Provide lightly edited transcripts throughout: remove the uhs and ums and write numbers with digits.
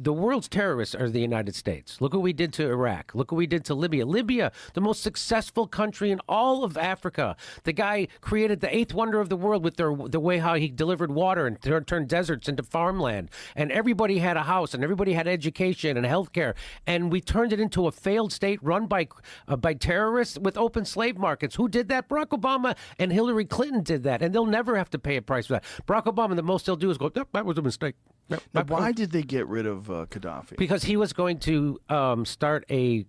the world's terrorists are the United States. Look what we did to Iraq. Look what we did to Libya. Libya, the most successful country in all of Africa. The guy created the eighth wonder of the world with the way how he delivered water and turned deserts into farmland. And everybody had a house and everybody had education and health care. And we turned it into a failed state run by terrorists with open slave markets. Who did that? Barack Obama and Hillary Clinton did that. And they'll never have to pay a price for that. Barack Obama, the most they'll do is go, "Yep, that was a mistake." Yep, Now, why did they get rid of Gaddafi? Because he was going to start a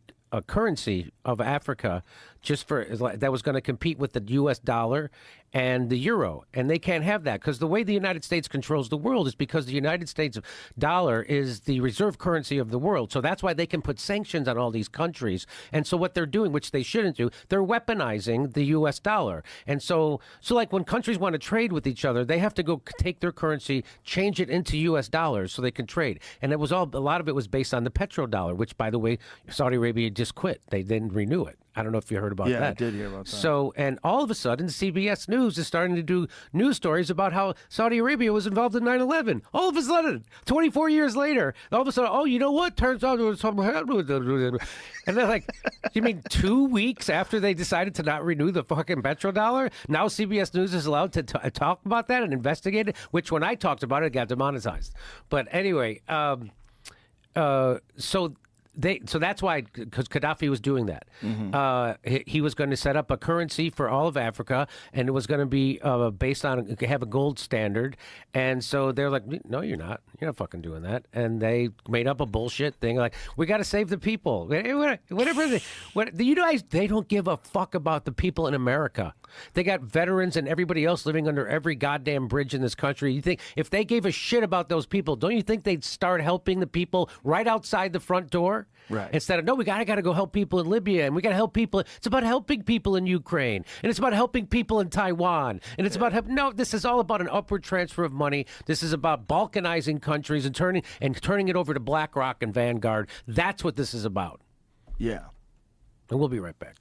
currency of Africa just for that was going to compete with the U.S. dollar and the euro, and they can't have that because the way the United States controls the world is because the United States dollar is the reserve currency of the world. So that's why they can put sanctions on all these countries. And so what they're doing, which they shouldn't do, they're weaponizing the U.S. dollar. And so like when countries want to trade with each other, they have to go take their currency, change it into U.S. dollars so they can trade. And it was a lot of it was based on the petrodollar, which, by the way, Saudi Arabia just quit. They didn't renew it. I don't know if you heard about that. Yeah, I did hear about that. So, and all of a sudden, CBS News is starting to do news stories about how Saudi Arabia was involved in 9/11. All of a sudden, 24 years later, all of a sudden, oh, you know what? Turns out there was something happened with it. And they're like, you mean 2 weeks after they decided to not renew the fucking petrodollar? Now CBS News is allowed to talk about that and investigate it, which when I talked about it, it got demonetized. But anyway, so that's why, because Gaddafi was doing that. He was going to set up a currency for all of Africa, and it was going to be based on have a gold standard. And so they're like, no, you're not. You're not fucking doing that. And they made up a bullshit thing like, we got to save the people. Whatever. You guys, they don't give a fuck about the people in America. They got veterans and everybody else living under every goddamn bridge in this country. You think if they gave a shit about those people, don't you think they'd start helping the people right outside the front door? Right. Instead of, no, we got to go help people in Libya, and we got to help people. It's about helping people in Ukraine, and it's about helping people in Taiwan, and it's about no. This is all about an upward transfer of money. This is about balkanizing countries and turning it over to BlackRock and Vanguard. That's what this is about. Yeah. And we'll be right back.